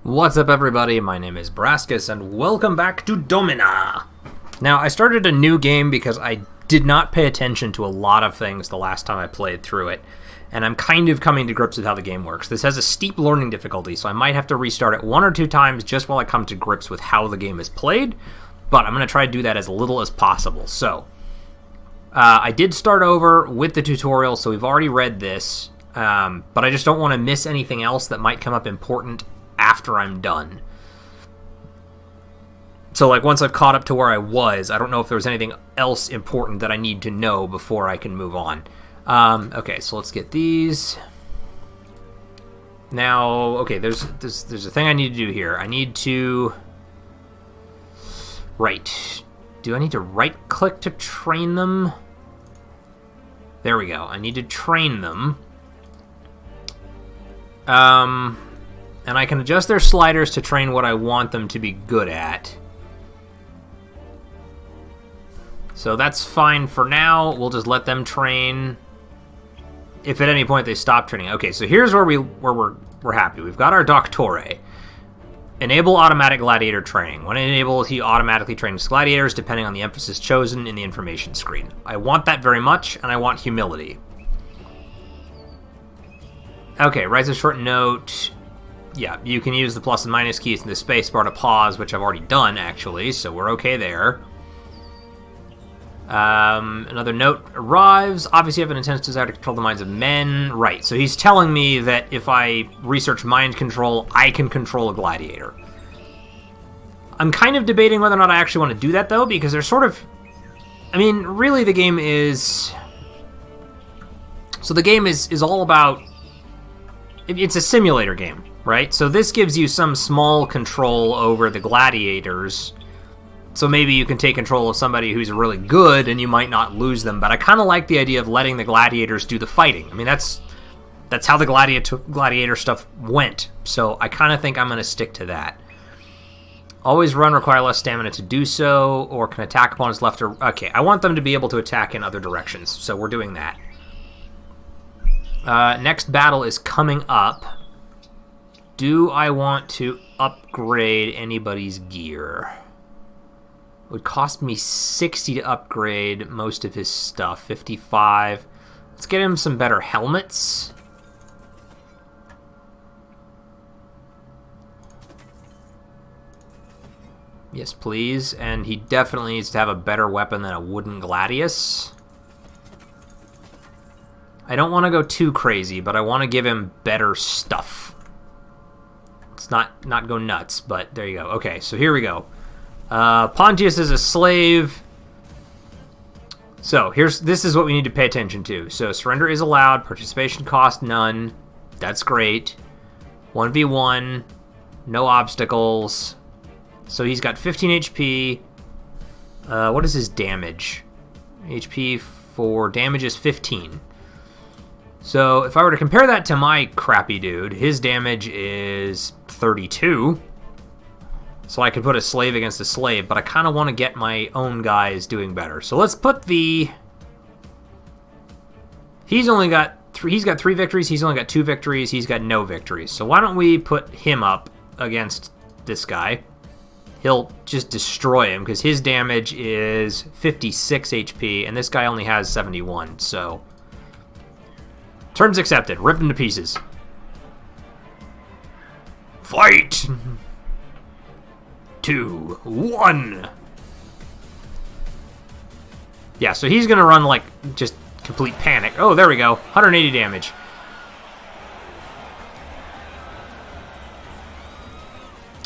What's up, everybody? My name is Brascus, and welcome back to Domina! Now, I started a new game because I did not pay attention to a lot of things the last time I played through it, and I'm kind of coming to grips with how the game works. This has a steep learning difficulty, so I might have to restart it one or two times just while I come to grips with how the game is played, but I'm going to try to do that as little as possible. So, I did start over with the tutorial, so we've already read this, but I just don't want to miss anything else that might come up important after I'm done. So, like, once I've caught up to where I was, I don't know if there's anything else important that I need to know before I can move on. Okay, so let's get these. Now, okay, there's a thing I need to do here. I need to... Right. Do I need to right-click to train them? There we go. I need to train them. And I can adjust their sliders to train what I want them to be good at. So that's fine for now. We'll just let them train. If at any point they stop training. Okay, so here's where we're happy. We've got our Doctore. Enable automatic gladiator training. When enabled, he automatically trains gladiators depending on the emphasis chosen in the information screen. I want that very much, and I want humility. Okay, writes a short note. Yeah, you can use the plus and minus keys in the space bar to pause, which I've already done, actually, so we're okay there. Another note arrives. Obviously, you have an intense desire to control the minds of men. Right, so he's telling me that if I research mind control, I can control a gladiator. I'm kind of debating whether or not I actually want to do that, though, because there's sort of... I mean, really, the game is... So the game is all about... It's a simulator game, right? So this gives you some small control over the gladiators. So maybe you can take control of somebody who's really good and you might not lose them. But I kind of like the idea of letting the gladiators do the fighting. I mean, that's how the gladiator stuff went. So I kind of think I'm going to stick to that. Always run, require less stamina to do so, or can attack opponents left or... Okay, I want them to be able to attack in other directions. So we're doing that. Next battle is coming up. Do I want to upgrade anybody's gear? It would cost me 60 to upgrade most of his stuff. 55. Let's get him some better helmets. Yes, please. And he definitely needs to have a better weapon than a wooden gladius. I don't want to go too crazy, but I want to give him better stuff. Let's not go nuts, but there you go. Okay, so here we go. Pontius is a slave. So this is what we need to pay attention to. So surrender is allowed. Participation cost none. That's great. 1v1. No obstacles. So he's got 15 HP. What is his damage? HP for damage is 15. So if I were to compare that to my crappy dude, his damage is 32. So I could put a slave against a slave, but I kind of want to get my own guys doing better. So let's put the... He's got 3 victories, he's only got 2 victories, he's got no victories. So why don't we put him up against this guy? He'll just destroy him, because his damage is 56 HP, and this guy only has 71, so... Terms accepted. Rip him to pieces. Fight! 2, 1. Yeah, so he's going to run like just complete panic. Oh, there we go. 180 damage.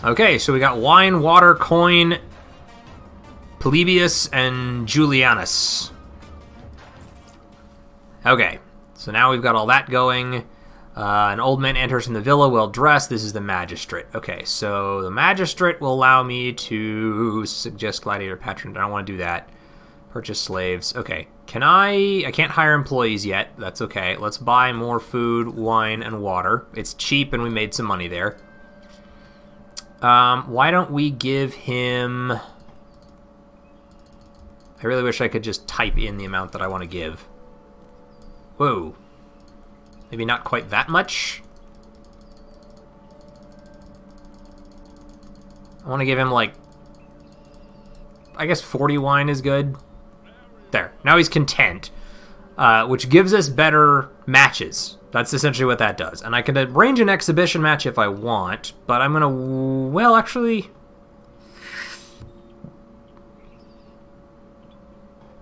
Okay, so we got wine, water, coin, Polybius, and Julianus. Okay. So now we've got all that going. An old man enters from the villa, well-dressed. This is the magistrate. Okay, so the magistrate will allow me to suggest gladiator patron. I don't want to do that. Purchase slaves. Okay, I can't hire employees yet. That's okay. Let's buy more food, wine, and water. It's cheap, and we made some money there. Why don't we give him... I really wish I could just type in the amount that I want to give. Whoa. Maybe not quite that much. I want to give him, like, I guess 40 wine is good. There. Now he's content, which gives us better matches. That's essentially what that does. And I can arrange an exhibition match if I want, but I'm going to... Well, actually...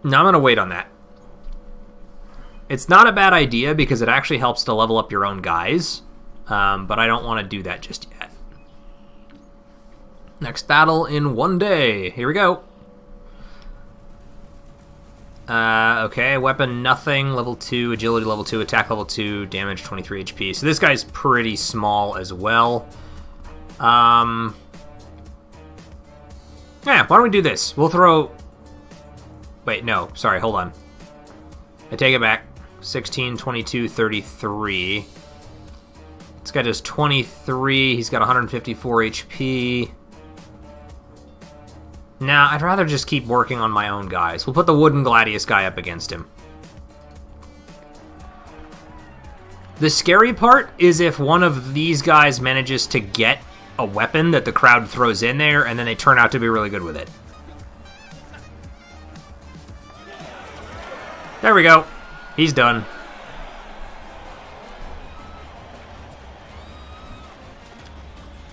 No, I'm going to wait on that. It's not a bad idea because it actually helps to level up your own guys, but I don't want to do that just yet. Next battle in 1 day. Here we go. Okay, weapon nothing, level 2, agility level 2, attack level 2, damage 23 HP. So this guy's pretty small as well. Yeah, why don't we do this? We'll throw... Wait, no, sorry, hold on. I take it back. 16, 22, 33. This guy does 23, he's got 154 HP. Nah, I'd rather just keep working on my own guys. We'll put the wooden gladius guy up against him. The scary part is if one of these guys manages to get a weapon that the crowd throws in there, and then they turn out to be really good with it. There we go. He's done.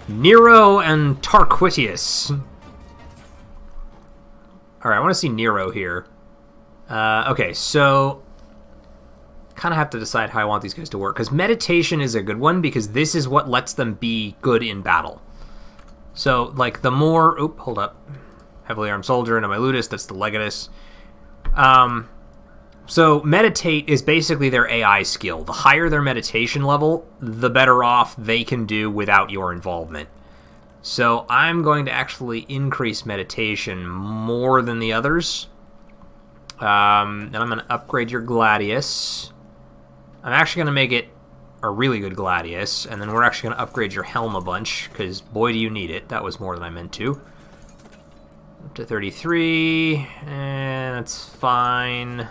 Nero and Tarquitius. Alright, I want to see Nero here. Okay, so... kind of have to decide how I want these guys to work. Because meditation is a good one, because this is what lets them be good in battle. So, like, the more... Oop, hold up. Heavily armed soldier into my Ludus, that's the Legatus. So, meditate is basically their AI skill. The higher their meditation level, the better off they can do without your involvement. So, I'm going to actually increase meditation more than the others. And I'm going to upgrade your Gladius. I'm actually going to make it a really good Gladius, and then we're actually going to upgrade your helm a bunch, because boy do you need it. That was more than I meant to. Up to 33, and that's fine.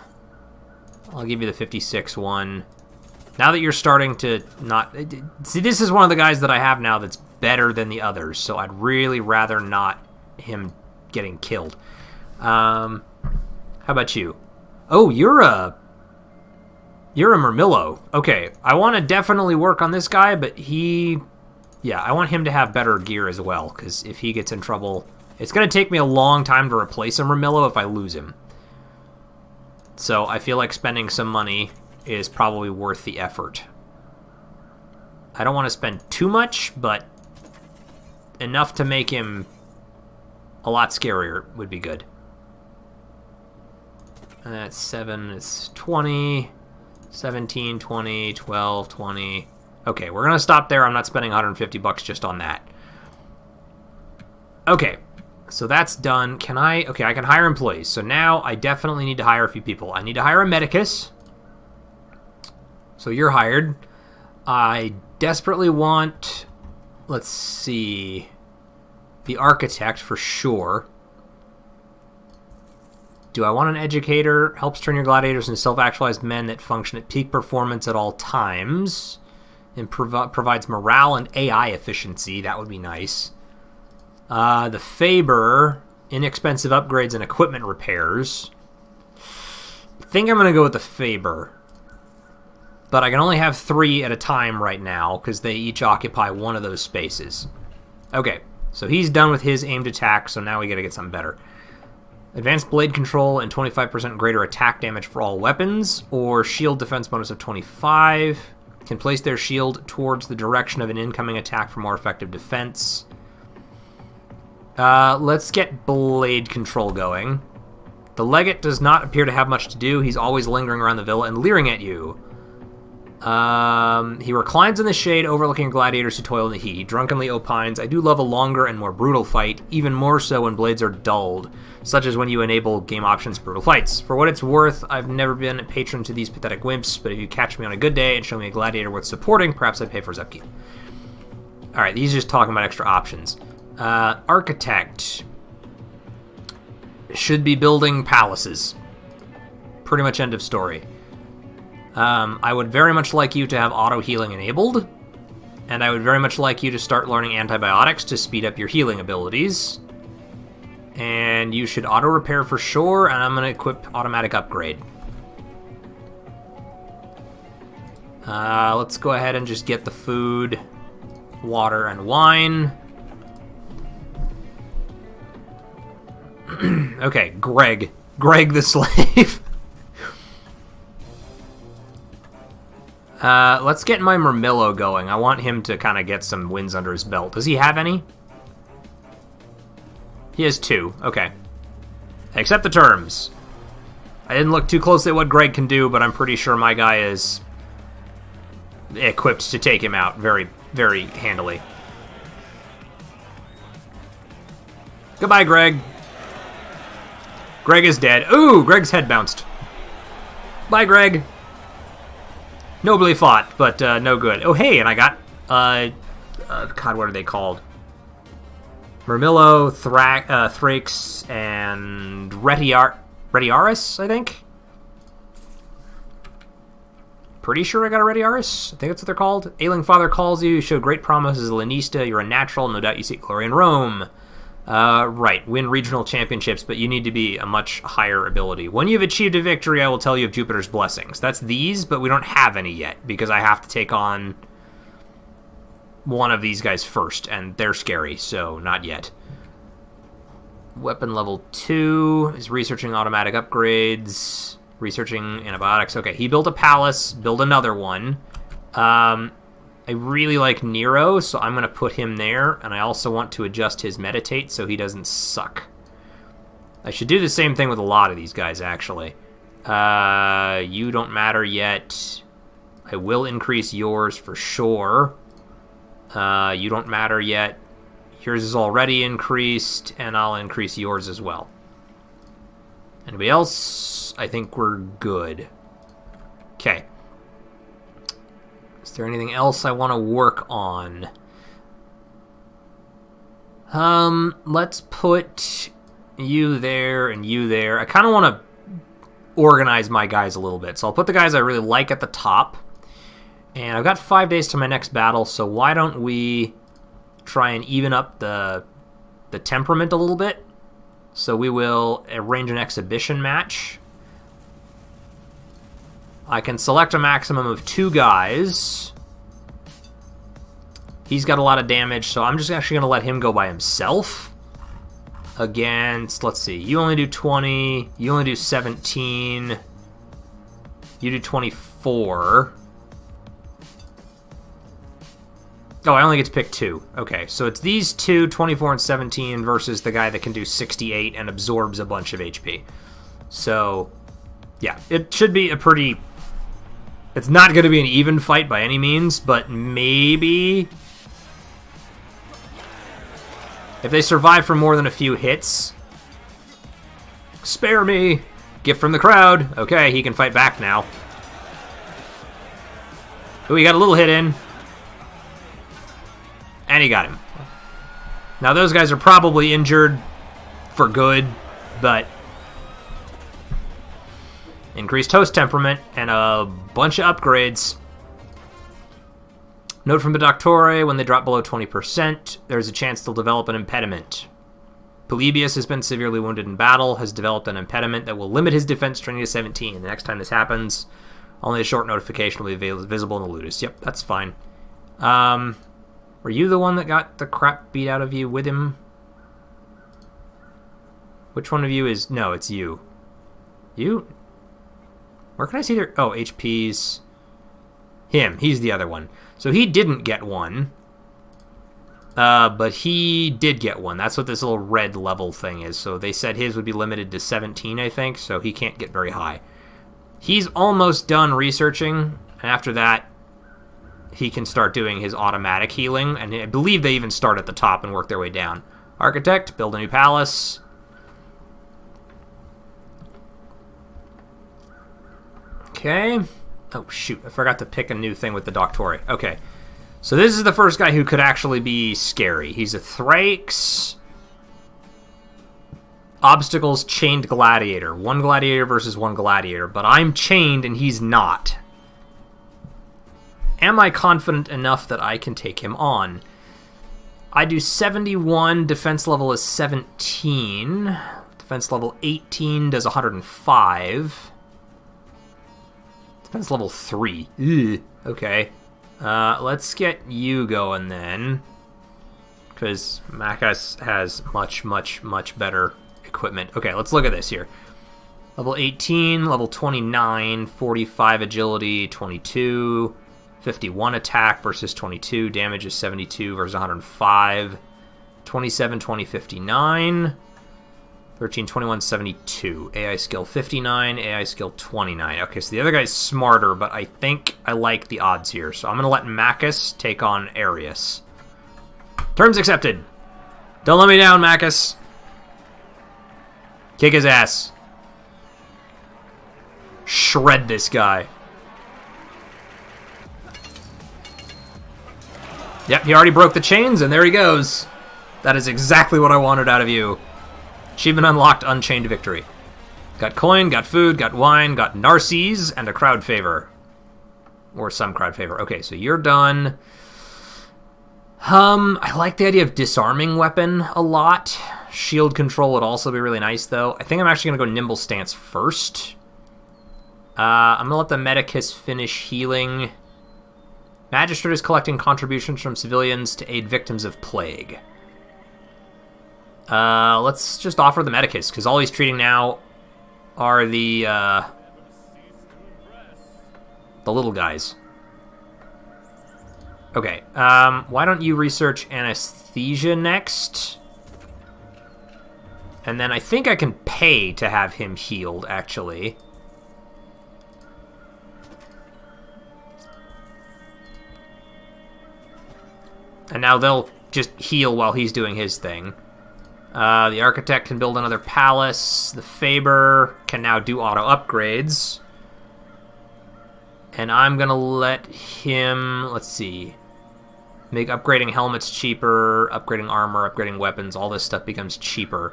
I'll give you the 56 one. Now that you're starting to not... See, this is one of the guys that I have now that's better than the others, so I'd really rather not him getting killed. How about you? Oh, you're a Murmillo. Okay, I want to definitely work on this guy, but he... Yeah, I want him to have better gear as well, because if he gets in trouble... It's going to take me a long time to replace a Murmillo if I lose him. So I feel like spending some money is probably worth the effort. I don't want to spend too much, but enough to make him a lot scarier would be good. And that's 7, it's 20, 17, 20, 12, 20. Okay, we're going to stop there. I'm not spending 150 bucks just on that. Okay, so that's done. Can I... Okay, I can hire employees. So now I definitely need to hire a few people. I need to hire a medicus. So you're hired. I desperately want... Let's see... The architect for sure. Do I want an educator? Helps turn your gladiators into self-actualized men that function at peak performance at all times. And provides morale and AI efficiency. That would be nice. The Faber, inexpensive upgrades and equipment repairs. I think I'm going to go with the Faber. But I can only have 3 at a time right now, because they each occupy one of those spaces. Okay, so he's done with his aimed attack, so now we got to get something better. Advanced blade control and 25% greater attack damage for all weapons, or shield defense bonus of 25. Can place their shield towards the direction of an incoming attack for more effective defense. Let's get blade control going. The legate does not appear to have much to do. He's always lingering around the villa and leering at you. He reclines in the shade, overlooking gladiators who toil in the heat. He drunkenly opines, I do love a longer and more brutal fight, even more so when blades are dulled, such as when you enable game options brutal fights. For what it's worth, I've never been a patron to these pathetic wimps, but if you catch me on a good day and show me a gladiator worth supporting, perhaps I'd pay for his upkeep. Alright, he's just talking about extra options. Architect should be building palaces. Pretty much end of story. I would very much like you to have auto-healing enabled. And I would very much like you to start learning antibiotics to speed up your healing abilities. And you should auto-repair for sure, and I'm going to equip automatic upgrade. Let's go ahead and just get the food, water, and wine. Okay, Greg. Greg the slave. Let's get my Murmillo going. I want him to kind of get some wins under his belt. Does he have any? He has 2. Okay. Accept the terms. I didn't look too closely at what Greg can do, but I'm pretty sure my guy is equipped to take him out very, very handily. Goodbye, Greg. Greg is dead. Ooh, Greg's head bounced. Bye, Greg. Nobly fought, but no good. Oh, hey, and I got, God, what are they called? Murmillo, Thrakes, and Retiaris, I think? Pretty sure I got a Retiaris. I think that's what they're called. Ailing Father calls you. You show great promise as a Lanista. You're a natural. No doubt you seek glory in Rome. Right. Win regional championships, but you need to be a much higher ability. When you've achieved a victory, I will tell you of Jupiter's blessings. That's these, but we don't have any yet, because I have to take on one of these guys first, and they're scary, so not yet. Weapon level 2 is researching automatic upgrades, researching antibiotics. Okay, he built a palace, build another one. I really like Nero, so I'm going to put him there, and I also want to adjust his meditate so he doesn't suck. I should do the same thing with a lot of these guys, actually. You don't matter yet. I will increase yours for sure. You don't matter yet. Yours is already increased, and I'll increase yours as well. Anybody else? I think we're good. Okay. Is there anything else I want to work on? Let's put you there and you there. I kind of want to organize my guys a little bit. So I'll put the guys I really like at the top. And I've got 5 days to my next battle, so why don't we try and even up the temperament a little bit? So we will arrange an exhibition match. I can select a maximum of 2 guys. He's got a lot of damage, so I'm just actually going to let him go by himself. Against, let's see, you only do 20, you only do 17, you do 24. Oh, I only get to pick 2. Okay, so it's these 2, 24 and 17, versus the guy that can do 68 and absorbs a bunch of HP. So, yeah, it should be a pretty... It's not going to be an even fight by any means, but maybe... If they survive for more than a few hits... Spare me! Gift from the crowd! Okay, he can fight back now. Oh, he got a little hit in. And he got him. Now those guys are probably injured for good, but... Increased host temperament and a bunch of upgrades. Note from the Doctore, when they drop below 20%, there's a chance they'll develop an impediment. Polybius has been severely wounded in battle, has developed an impediment that will limit his defense training to 17. The next time this happens, only a short notification will be visible in the Ludus. Yep, that's fine. Were you the one that got the crap beat out of you with him? Which one of you is... No, it's you. You? Where can I see their... Oh, HP's... Him. He's the other one. So he didn't get one. But he did get one. That's what this little red level thing is. So they said his would be limited to 17, I think. So he can't get very high. He's almost done researching. And after that, he can start doing his automatic healing. And I believe they even start at the top and work their way down. Architect, build a new palace. Okay. Oh, shoot. I forgot to pick a new thing with the Doctore. Okay. So this is the first guy who could actually be scary. He's a Thrakes. Obstacles, chained gladiator. 1 gladiator versus 1 gladiator. But I'm chained and he's not. am I confident enough that I can take him on? I do 71, defense level is 17. Defense level 18 does 105. Defense level 3. Ugh. Okay. Let's get you going then. Because Brascus has much, much, much better equipment. Okay, let's look at this here. Level 18, level 29, 45 agility, 22, 51 attack versus 22, damage is 72 versus 105, 27, 20, 59, 13, 21, 72, AI skill 59, AI skill 29. Okay, so the other guy's smarter, but I think I like the odds here. So I'm going to let Brascus take on Arius. Terms accepted. Don't let me down, Brascus. Kick his ass. Shred this guy. Yep, he already broke the chains, and there he goes. That is exactly what I wanted out of you. Achievement unlocked, Unchained Victory. Got coin, got food, got wine, got Narces, and a crowd favor. Or some crowd favor. Okay, so you're done. I like the idea of disarming weapon a lot. Shield control would also be really nice, though. I think I'm actually going to go Nimble Stance first. I'm going to let the Medicus finish healing. Magistrate is collecting contributions from civilians to aid victims of plague. Let's just offer the Medicus, because all he's treating now are the little guys. Okay, why don't you research anesthesia next? And then I think I can pay to have him healed, actually. And now they'll just heal while he's doing his thing. The Architect can build another palace. The Faber can now do auto upgrades. And I'm going to let him, let's see, make upgrading helmets cheaper, upgrading armor, upgrading weapons, all this stuff becomes cheaper.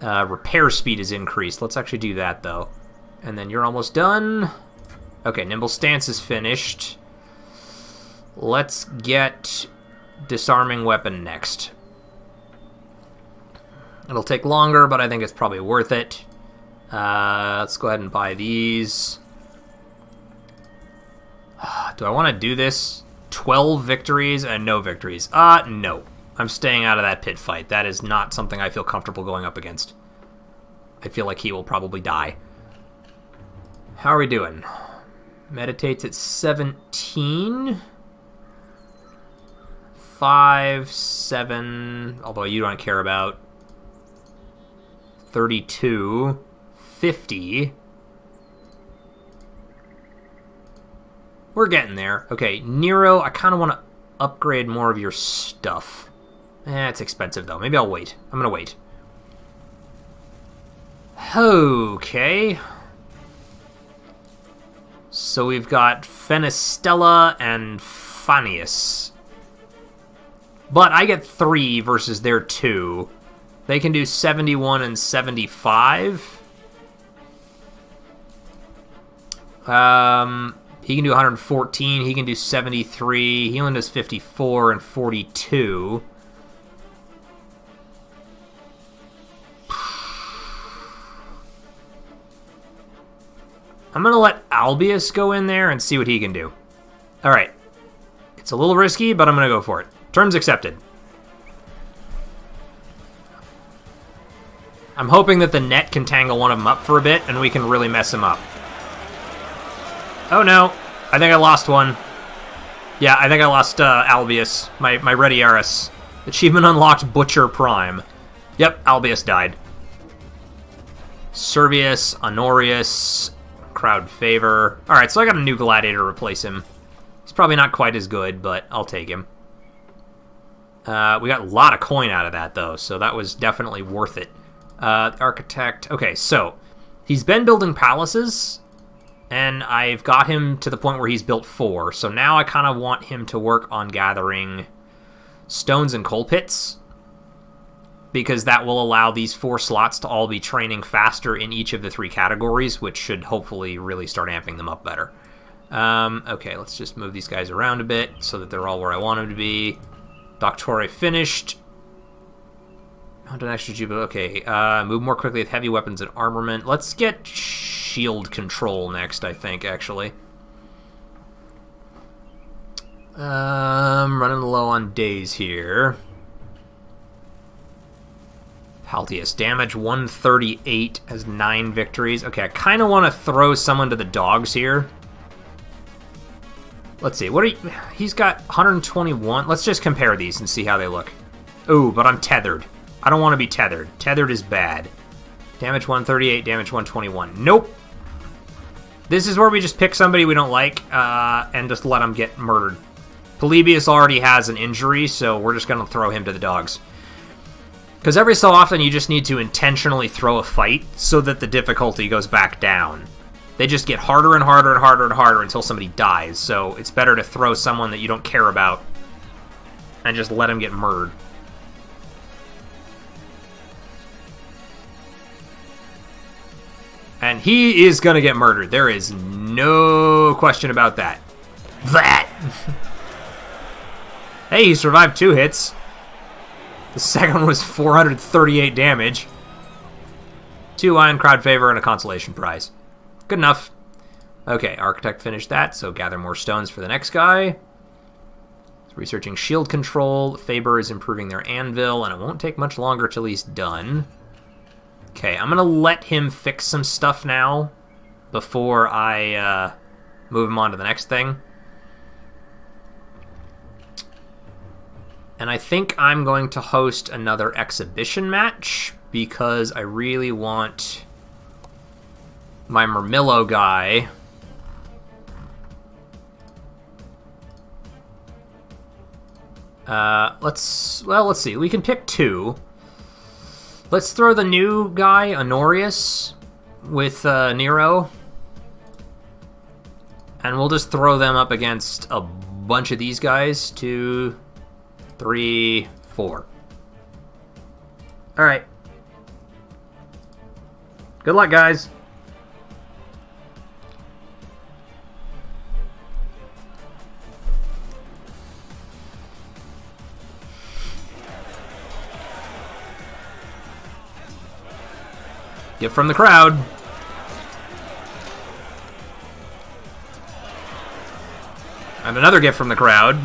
Repair speed is increased. Let's actually do that, though. And then you're almost done. Okay, Nimble Stance is finished. Let's get disarming weapon next. It'll take longer, but I think it's probably worth it. Let's go ahead and buy these. Do I want to do this? 12 victories and no victories. No. I'm staying out of that pit fight. That is not something I feel comfortable going up against. I feel like he will probably die. How are we doing? Meditates at 17. 5, 7, although you don't care about. 32, 50. We're getting there. Okay, Nero, I kind of want to upgrade more of your stuff. It's expensive, though. Maybe I'll wait. I'm going to wait. Okay. So we've got Fenestella and Phanius. But I get 3 versus their 2. They can do 71 and 75. He can do 114. He can do 73. He only does 54 and 42. I'm going to let Albius go in there and see what he can do. All right. It's a little risky, but I'm going to go for it. Terms accepted. I'm hoping that the net can tangle one of them up for a bit, and we can really mess him up. Oh no, I think I lost one. Yeah, I think I lost Albius, my Redieris. Achievement unlocked Butcher Prime. Yep, Albius died. Servius, Honorius, Crowd Favor. Alright, so I got a new Gladiator to replace him. He's probably not quite as good, but I'll take him. We got a lot of coin out of that, though, so that was definitely worth it. Architect. Okay, so he's been building palaces, and I've got him to the point where he's built 4. So now I kind of want him to work on gathering stones and coal pits, because that will allow these 4 slots to all be training faster in each of the 3 categories, which should hopefully really start amping them up better. Okay, let's just move these guys around a bit so that they're all where I want them to be. Doctore finished. Hunt an extra jubilee. Okay, move more quickly with heavy weapons and armament. Let's get shield control next, I think, actually. Running low on days here. Haltius, damage 138, has 9 victories. Okay, I kind of want to throw someone to the dogs here. Let's see, what are you, he's got 121. Let's just compare these and see how they look. Ooh, but I'm tethered. I don't want to be tethered. Tethered is bad. Damage 138, damage 121. Nope. This is where we just pick somebody we don't like and just let them get murdered. Polybius already has an injury, so we're just going to throw him to the dogs. Because every so often you just need to intentionally throw a fight so that the difficulty goes back down. They just get harder and harder and harder and harder until somebody dies, so it's better to throw someone that you don't care about and just let them get murdered. And he is going to get murdered. There is no question about that. Hey, he survived 2 hits. The second one was 438 damage. 2 Iron Crowd favor and a consolation prize. Good enough. Okay, Architect finished that, so gather more stones for the next guy. Researching shield control. Faber is improving their anvil, and it won't take much longer till he's done. Okay, I'm going to let him fix some stuff now before I move him on to the next thing. And I think I'm going to host another exhibition match because I really want my Murmillo guy. Let's see. We can pick 2. Let's throw the new guy, Honorius, with Nero. And we'll just throw them up against a bunch of these guys. 2, 3, 4. Alright. Good luck, guys. Gift from the crowd. And another gift from the crowd.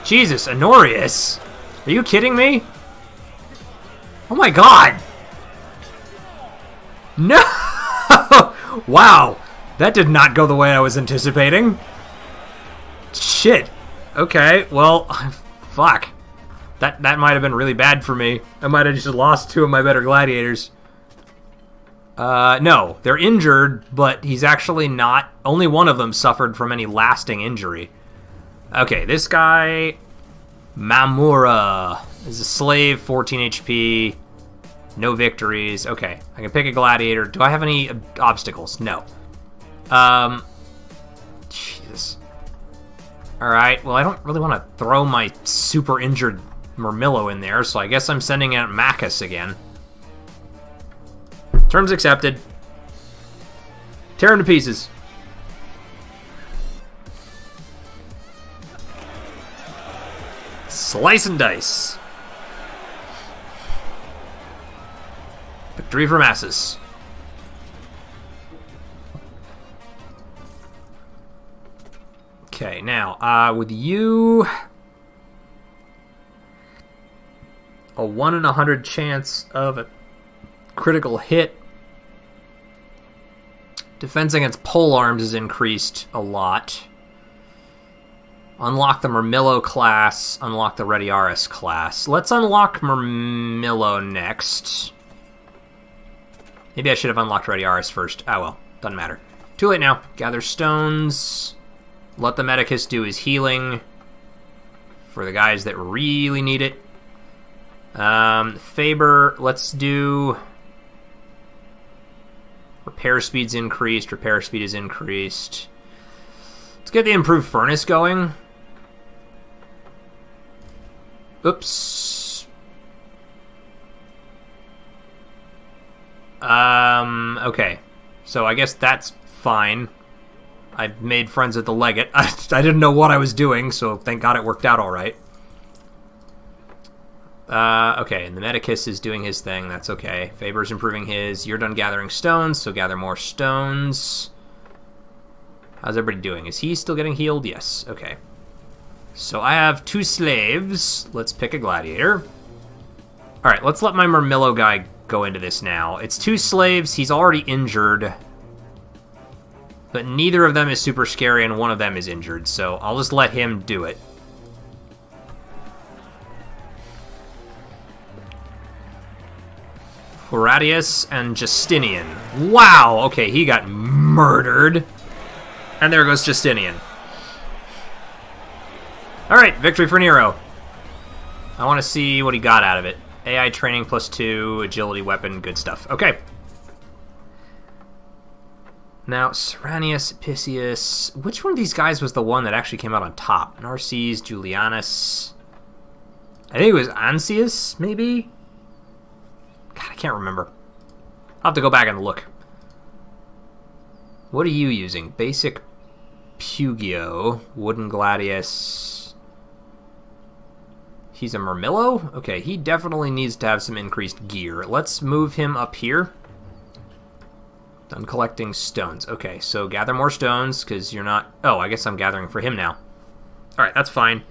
Jesus, Honorius. Are you kidding me? Oh my god. No! Wow. That did not go the way I was anticipating. Shit. Okay, well, fuck. That might have been really bad for me. I might have just lost 2 of my better gladiators. No, they're injured, but he's actually not. Only one of them suffered from any lasting injury. Okay, this guy, Mamura, is a slave, 14 HP, no victories. Okay, I can pick a gladiator. Do I have any obstacles? No. Jesus. Alright, well, I don't really want to throw my super injured Murmillo in there, so I guess I'm sending out Macus again. Terms accepted. Tear him to pieces. Slice and dice. Victory for masses. Okay, now, with you... a 1 in 100 chance of a critical hit. Defense against pole arms is increased a lot. Unlock the Murmillo class. Unlock the Retiaris class. Let's unlock Murmillo next. Maybe I should have unlocked Retiaris first. Ah, well. Doesn't matter. Too late now. Gather stones. Let the Medicus do his healing. For the guys that really need it. Faber, let's do... Repair speed's increased. Repair speed is increased. Let's get the improved furnace going. Oops. Okay. So I guess that's fine. I made friends with the legate. I didn't know what I was doing, so thank God it worked out all right. Okay, and the Medicus is doing his thing. That's okay. Faber's improving his. You're done gathering stones, so gather more stones. How's everybody doing? Is he still getting healed? Yes. Okay. So I have 2 slaves. Let's pick a gladiator. All right, let's let my Murmillo guy go into this now. It's 2 slaves. He's already injured. But neither of them is super scary, and one of them is injured, so I'll just let him do it. Horatius and Justinian. Wow, okay, he got murdered. And there goes Justinian. Alright, victory for Nero. I want to see what he got out of it. AI training +2, agility weapon, good stuff. Okay. Now, Serranius, Apicius. Which one of these guys was the one that actually came out on top? Narses, Julianus. I think it was Ansius, maybe? God, I can't remember. I'll have to go back and look. What are you using? Basic Pugio, Wooden Gladius. He's a Murmillo? Okay, he definitely needs to have some increased gear. Let's move him up here. Done collecting stones. Okay, so gather more stones, because you're not... Oh, I guess I'm gathering for him now. Alright, that's fine.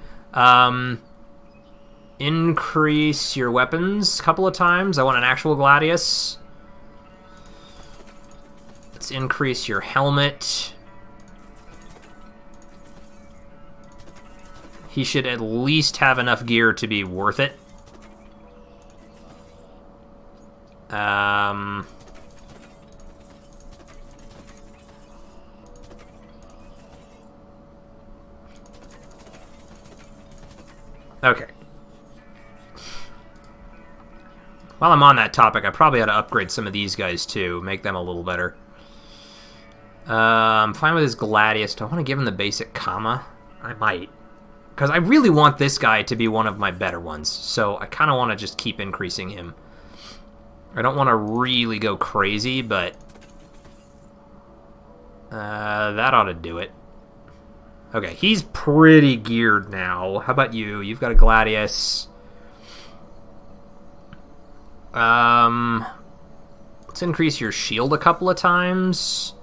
Increase your weapons a couple of times. I want an actual Gladius. Let's increase your helmet. He should at least have enough gear to be worth it. Okay. While I'm on that topic, I probably ought to upgrade some of these guys too, make them a little better. I'm fine with his Gladius. Do I want to give him the basic comma? I might. Because I really want this guy to be one of my better ones, so I kind of want to just keep increasing him. I don't want to really go crazy, but that ought to do it. Okay, he's pretty geared now. How about you? You've got a Gladius. Let's increase your shield a couple of times.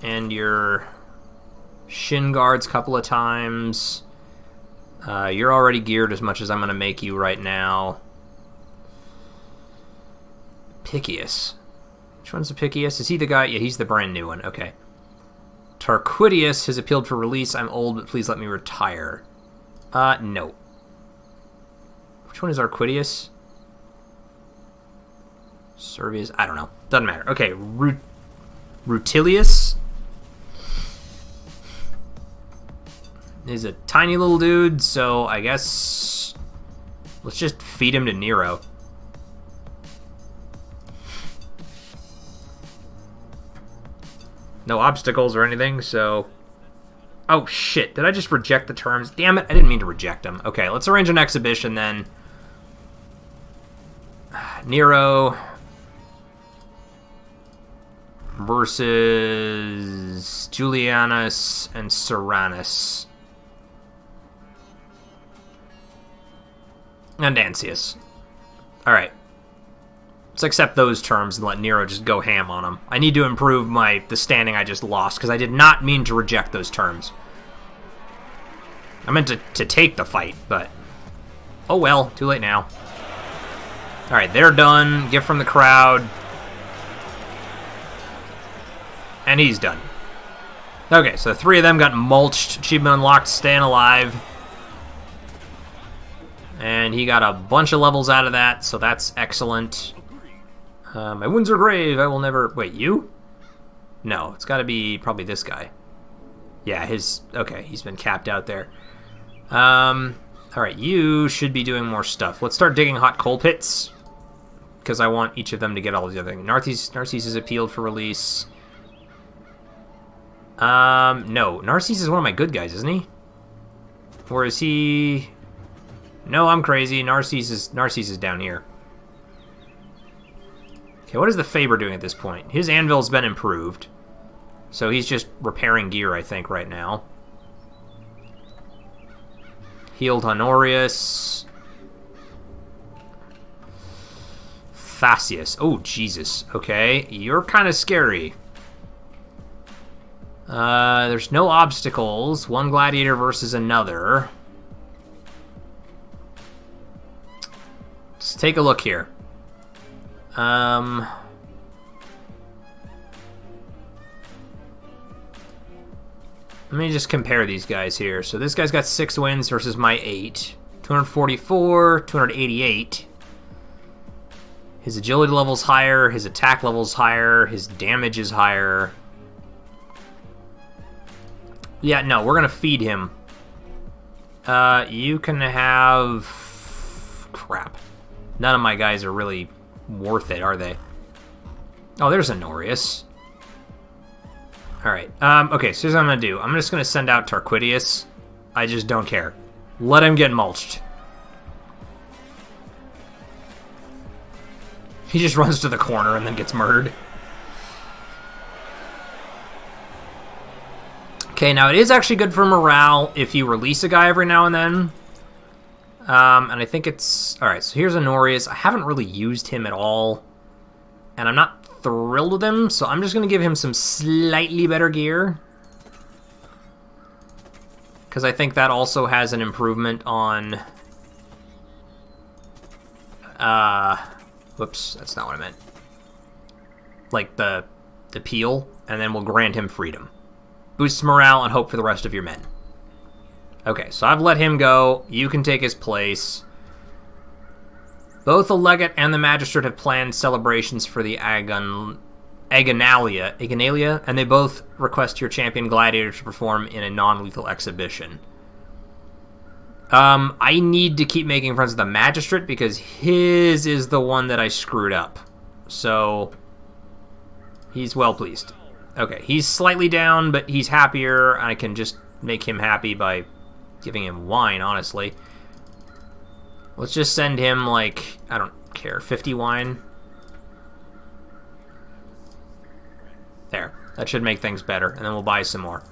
And your shin guards a couple of times. You're already geared as much as I'm going to make you right now. Picius. Which one's the Picius? Is he the guy? Yeah, he's the brand new one. Okay. Tarquitius has appealed for release. I'm old, but please let me retire. No. Which one is Arquitius? Servius? I don't know. Doesn't matter. Okay, Rutilius is a tiny little dude, so I guess let's just feed him to Nero. No obstacles or anything, so... Oh, shit. Did I just reject the terms? Damn it, I didn't mean to reject them. Okay, let's arrange an exhibition then. Nero versus Julianus and Serranus. And Ansius. Alright. Let's accept those terms and let Nero just go ham on them. I need to improve the standing I just lost, because I did not mean to reject those terms. I meant to take the fight, but... Oh well, too late now. Alright, they're done. Gift from the crowd. And he's done. Okay, so 3 of them got mulched. Achievement unlocked, staying alive. And he got a bunch of levels out of that, so that's excellent. My wounds are grave. I will never... Wait, you? No, it's got to be probably this guy. Yeah, his... Okay, he's been capped out there. Alright, you should be doing more stuff. Let's start digging hot coal pits, because I want each of them to get all these other things. Narcisse is appealed for release. No. Narcisse is one of my good guys, isn't he? Or is he... No, I'm crazy. Narcisse is down here. Okay, what is the Faber doing at this point? His anvil's been improved. So he's just repairing gear, I think, right now. Healed Honorius. Thasius. Oh, Jesus. Okay, you're kind of scary. There's no obstacles. One gladiator versus another. Let's take a look here. Let me just compare these guys here. So this guy's got 6 wins versus my 8. 244, 288. His agility level's higher, his attack level's higher, his damage is higher. Yeah, no, we're gonna feed him. You can have... Crap. None of my guys are really worth it, are they? Oh, there's Honorius. Alright, okay, so here's what I'm gonna do. I'm just gonna send out Tarquitius. I just don't care. Let him get mulched. He just runs to the corner and then gets murdered. Okay, now it is actually good for morale if you release a guy every now and then. And I think it's... Alright, so here's Honorius. I haven't really used him at all. And I'm not thrilled with him, so I'm just going to give him some slightly better gear. Because I think that also has an improvement on... Whoops, that's not what I meant. Like the peel, and then we'll grant him freedom. Boosts morale and hope for the rest of your men. Okay, so I've let him go. You can take his place. Both the Legate and the Magistrate have planned celebrations for the Aganalia, and they both request your champion gladiator to perform in a non-lethal exhibition. I need to keep making friends with the Magistrate because his is the one that I screwed up. So, he's well pleased. Okay, he's slightly down, but he's happier. I can just make him happy by giving him wine, honestly. Let's just send him, like, I don't care, 50 wine. There. That should make things better, and then we'll buy some more.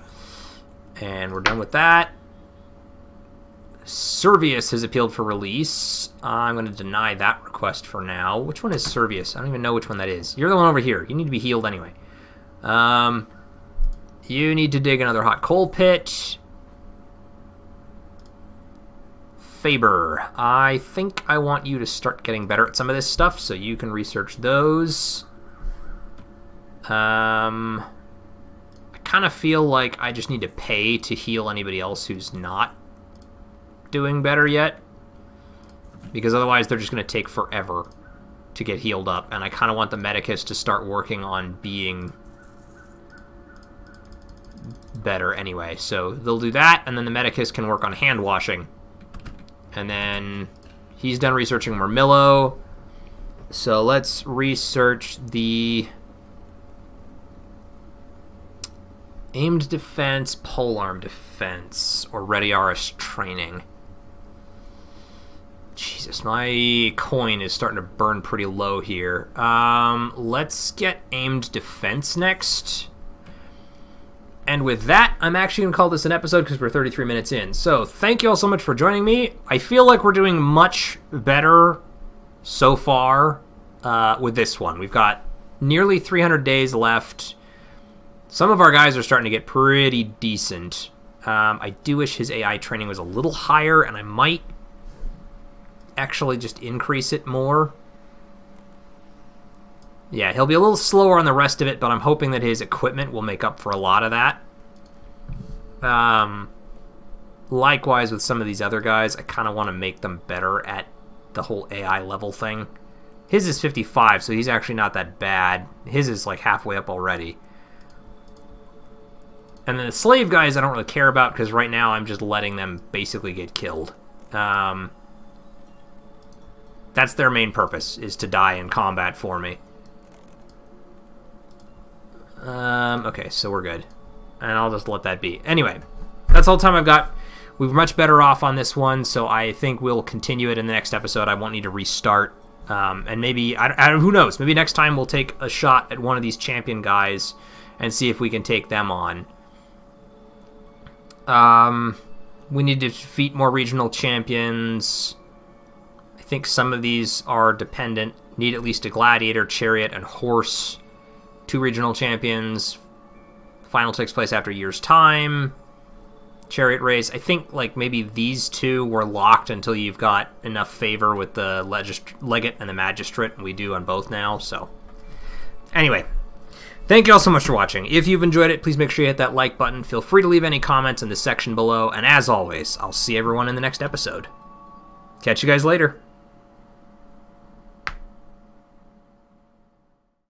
And we're done with that. Servius has appealed for release. I'm going to deny that request for now. Which one is Servius? I don't even know which one that is. You're the one over here. You need to be healed anyway. You need to dig another hot coal pit. Faber, I think I want you to start getting better at some of this stuff, so you can research those. I kind of feel like I just need to pay to heal anybody else who's not doing better yet, because otherwise they're just going to take forever to get healed up, and I kind of want the Medicus to start working on being better anyway. So they'll do that, and then the Medicus can work on hand washing. And then he's done researching Murmillo. So let's research the aimed defense, polearm defense, or ready Aris training. Jesus, my coin is starting to burn pretty low here. Let's get aimed defense next. And with that, I'm actually going to call this an episode because we're 33 minutes in. So thank you all so much for joining me. I feel like we're doing much better so far with this one. We've got nearly 300 days left. Some of our guys are starting to get pretty decent. I do wish his AI training was a little higher, and I might actually just increase it more. Yeah, he'll be a little slower on the rest of it, but I'm hoping that his equipment will make up for a lot of that. Likewise with some of these other guys, I kind of want to make them better at the whole AI level thing. His is 55, so he's actually not that bad. His is like halfway up already. And then the slave guys I don't really care about because right now I'm just letting them basically get killed. That's their main purpose, is to die in combat for me. Okay, so we're good. And I'll just let that be. Anyway, that's all the time I've got. We're much better off on this one, so I think we'll continue it in the next episode. I won't need to restart. And maybe, who knows, maybe next time we'll take a shot at one of these champion guys and see if we can take them on. We need to defeat more regional champions. I think some of these are dependent. Need at least a gladiator, chariot, and horse. 2 regional champions. Final takes place after a year's time. Chariot race. I think like maybe these 2 were locked until you've got enough favor with the legate and the magistrate, and we do on both now. So anyway, thank you all so much for watching. If you've enjoyed it, please make sure you hit that like button. Feel free to leave any comments in the section below, and as always, I'll see everyone in the next episode. Catch you guys later.